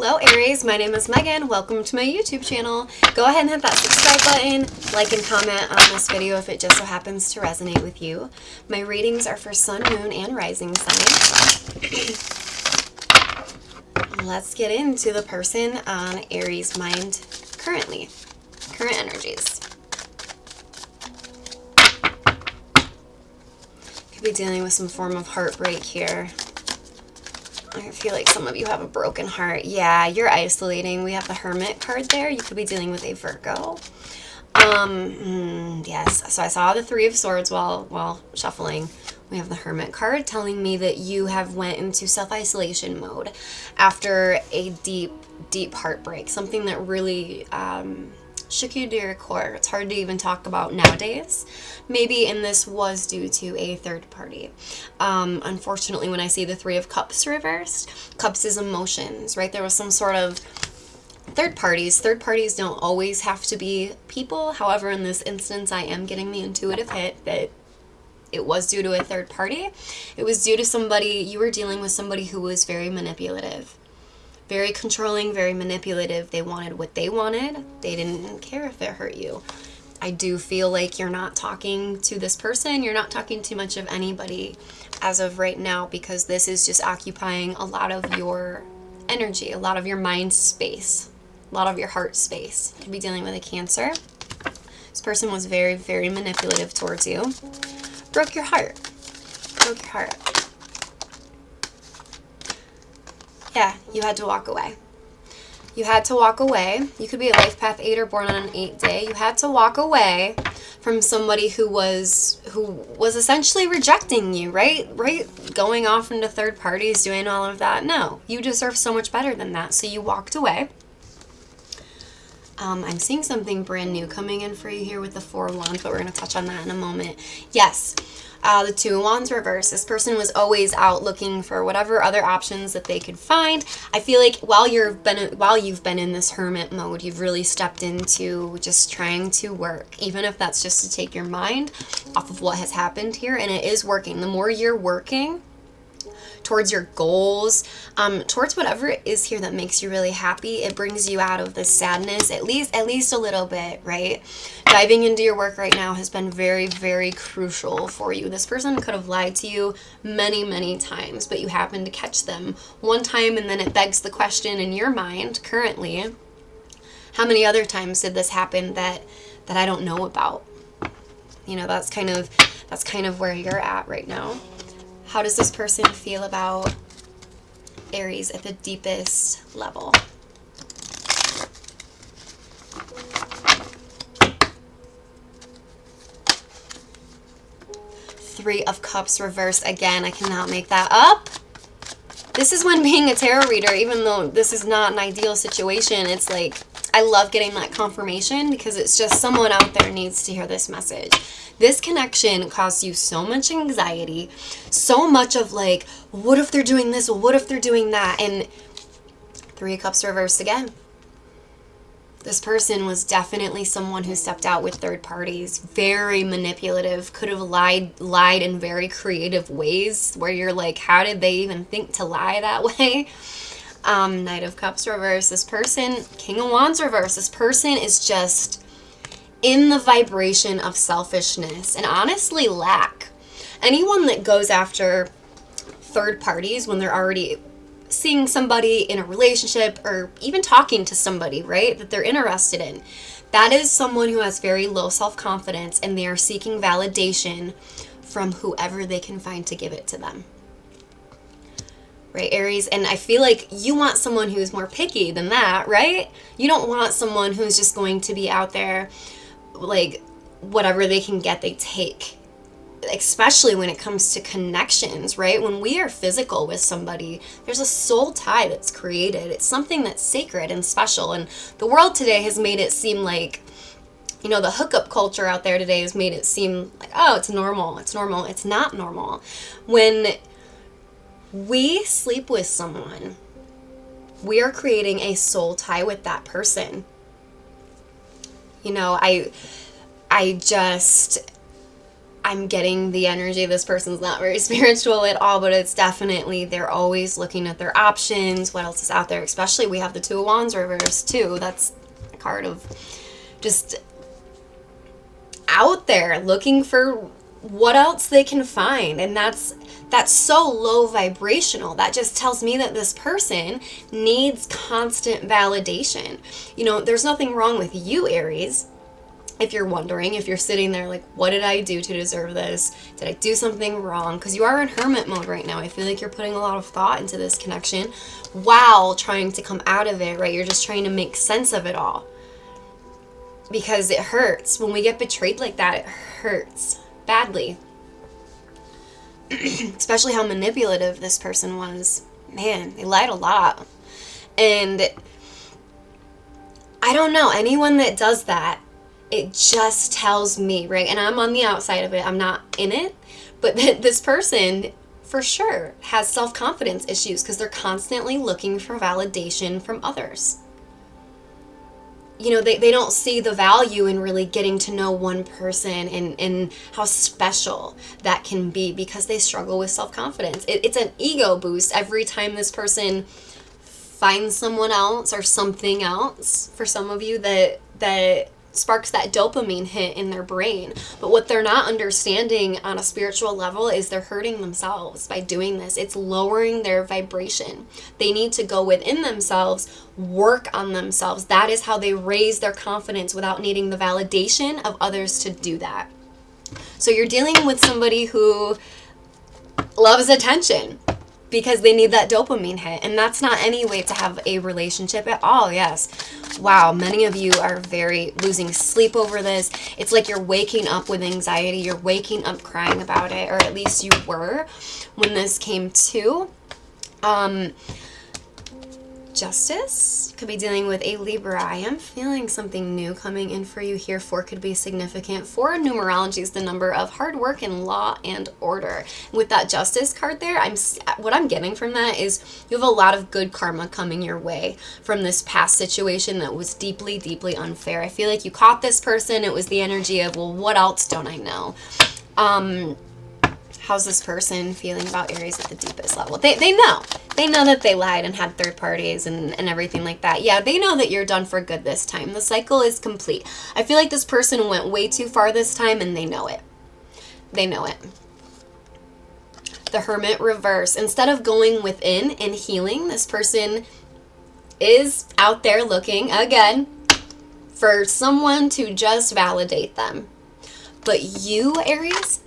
Hello Aries, my name is Megan. Welcome to my YouTube channel. Go ahead and hit that subscribe button, like and comment on this video if it just so happens to resonate with you. My readings are for sun, moon, and rising sign. Let's get into the person on Aries' mind currently. Current energies. Could be dealing with some form of heartbreak here. I feel like some of you have a broken heart. Yeah, you're isolating. We have the Hermit card there. You could be dealing with a Virgo. Yes. So I saw the Three of Swords while shuffling. We have the Hermit card telling me that you have went into self-isolation mode after a deep, deep heartbreak. Something that really shook you to your core. It's hard to even talk about nowadays. Maybe, and this was due to a third party. Unfortunately, when I see the Three of Cups reversed, Cups is emotions, right? There was some sort of third parties. Third parties don't always have to be people. However, in this instance, I am getting the intuitive hit that it was due to a third party. It was due to somebody, you were dealing with somebody who was very manipulative. Very controlling, very manipulative. They wanted what they wanted. They didn't care if it hurt you. I do feel like you're not talking to this person. You're not talking too much of anybody as of right now because this is just occupying a lot of your energy, a lot of your mind space, a lot of your heart space. You could be dealing with a Cancer. This person was very, very manipulative towards you. Broke your heart. Broke your heart. Yeah, you had to walk away. You had to walk away. You could be a life path 8 or born on an 8 day. You had to walk away from somebody who was essentially rejecting you, right? Going off into third parties, doing all of that. No, you deserve so much better than that. So you walked away. I'm seeing something brand new coming in for you here with the Four of Wands, but we're going to touch on that in a moment. Yes. The Two of Wands reverse. This person was always out looking for whatever other options that they could find. I feel like while you've been in this hermit mode, you've really stepped into just trying to work, even if that's just to take your mind off of what has happened here, and it is working. The more you're working towards your goals, towards whatever it is here that makes you really happy, it brings you out of this sadness, at least a little bit, right? Diving into your work right now has been very, very crucial for you. This person could have lied to you many, many times, but you happened to catch them one time, and then it begs the question in your mind currently, how many other times did this happen that I don't know about? You know, that's kind of where you're at right now. How does this person feel about Aries at the deepest level? Three of Cups reversed again. I cannot make that up. This is when being a tarot reader, even though this is not an ideal situation, it's like I love getting that confirmation because it's just someone out there needs to hear this message. This connection caused you so much anxiety, so much of like, what if they're doing this? What if they're doing that? And Three of Cups reversed again. This person was definitely someone who stepped out with third parties, very manipulative, could have lied in very creative ways where you're like, how did they even think to lie that way? Knight of Cups reverse. This person, King of Wands reverse. This person is just in the vibration of selfishness and honestly lack. Anyone that goes after third parties when they're already seeing somebody in a relationship or even talking to somebody, right, that they're interested in, that is someone who has very low self-confidence and they are seeking validation from whoever they can find to give it to them. Right, Aries? And I feel like you want someone who's more picky than that, right? You don't want someone who's just going to be out there like whatever they can get, they take. Especially when it comes to connections, right? When we are physical with somebody, there's a soul tie that's created. It's something that's sacred and special. And the world today has made it seem like, you know, the hookup culture out there today has made it seem like, oh, it's normal. It's normal. It's not normal. When we sleep with someone, we are creating a soul tie with that person. You know, I I'm getting the energy. This person's not very spiritual at all, but it's definitely, they're always looking at their options. What else is out there? Especially we have the Two of Wands reversed too. That's a card of just out there looking for what else they can find. And that's so low vibrational. That just tells me that this person needs constant validation. You know, there's nothing wrong with you, Aries. If you're wondering, if you're sitting there like, what did I do to deserve this? Did I do something wrong? Because you are in hermit mode right now. I feel like you're putting a lot of thought into this connection while trying to come out of it, right? You're just trying to make sense of it all. Because it hurts. When we get betrayed like that, it hurts badly. Especially how manipulative this person was. Man, they lied a lot. And I don't know, anyone that does that, it just tells me, right? And I'm on the outside of it. I'm not in it. But this person, for sure, has self-confidence issues because they're constantly looking for validation from others. You know, they don't see the value in really getting to know one person and how special that can be because they struggle with self-confidence. It's an ego boost every time this person finds someone else or something else, for some of you, that sparks that dopamine hit in their brain. But what they're not understanding on a spiritual level is they're hurting themselves by doing this. It's lowering their vibration. They need to go within themselves, work on themselves. That is how they raise their confidence without needing the validation of others to do that. So you're dealing with somebody who loves attention because they need that dopamine hit. And that's not any way to have a relationship at all. Yes. Wow. Many of you are losing sleep over this. It's like you're waking up with anxiety. You're waking up crying about it, or at least you were when this came to. Justice could be dealing with a Libra. I am feeling something new coming in for you here. 4 could be significant. 4 in numerology is the number of hard work and law and order. With that Justice card there, what I'm getting from that is you have a lot of good karma coming your way from this past situation that was deeply, deeply unfair. I feel like you caught this person. It was the energy of, well, what else don't I know? How's this person feeling about Aries at the deepest level? They know. They know that they lied and had third parties and everything like that. Yeah, they know that you're done for good this time. The cycle is complete. I feel like this person went way too far this time and they know it. They know it. The Hermit reverse. Instead of going within and healing, this person is out there looking, again, for someone to just validate them. But you, Aries,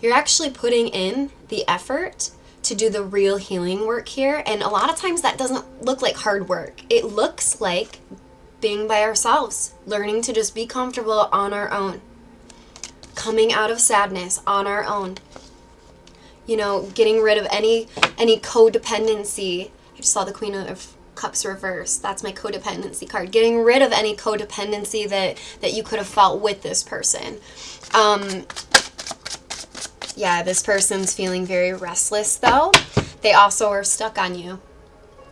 you're actually putting in the effort to do the real healing work here. And a lot of times that doesn't look like hard work. It looks like being by ourselves, learning to just be comfortable on our own, coming out of sadness on our own, you know, getting rid of any codependency. I just saw the Queen of Cups reverse. That's my codependency card. Getting rid of any codependency that you could have felt with this person. Yeah, this person's feeling very restless, though. They also are stuck on you.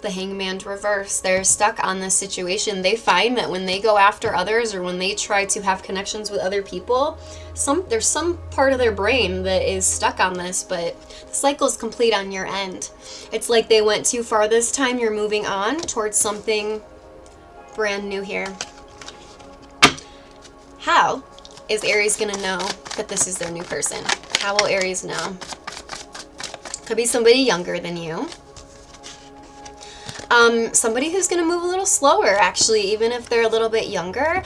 The Hangman reverse. They're stuck on this situation. They find that when they go after others or when they try to have connections with other people, there's some part of their brain that is stuck on this, but the cycle is complete on your end. It's like they went too far this time. You're moving on towards something brand new here. How is Aries going to know that this is their new person? How will Aries know? Could be somebody younger than you. Somebody who's going to move a little slower, actually, even if they're a little bit younger.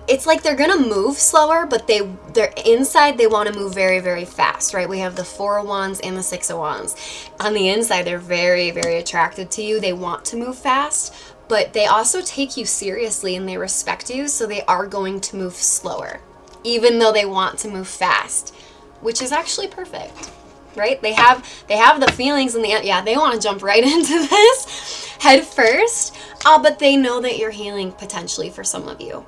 It's like they're going to move slower, but they're inside, they want to move very, very fast, right? We have the 4 of Wands and the 6 of Wands. On the inside, they're very, very attracted to you. They want to move fast, but they also take you seriously and they respect you, so they are going to move slower, even though they want to move fast, which is actually perfect, right? They have the feelings and they want to jump right into this head first, but they know that you're healing potentially for some of you.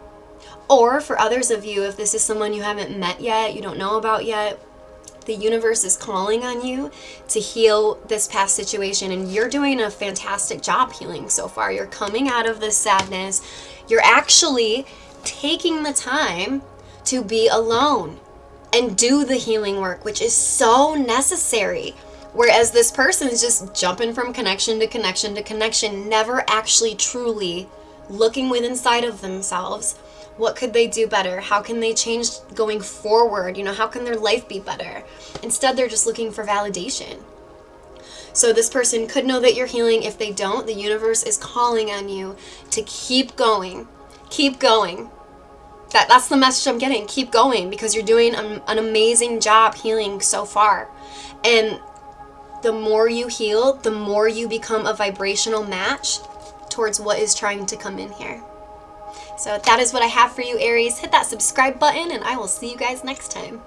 Or for others of you, if this is someone you haven't met yet, you don't know about yet, the universe is calling on you to heal this past situation, and you're doing a fantastic job healing so far. You're coming out of this sadness. You're actually taking the time to be alone. and do the healing work, which is so necessary. Whereas this person is just jumping from connection to connection to connection, never actually truly looking within inside of themselves. What could they do better? How can they change going forward? How can their life be better? Instead, they're just looking for validation. So this person could know that you're healing. If they don't, the universe is calling on you to keep going. Keep going. That's the message I'm getting. Keep going, because you're doing an amazing job healing so far. And the more you heal, the more you become a vibrational match towards what is trying to come in here. So that is what I have for you, Aries. Hit that subscribe button, and I will see you guys next time.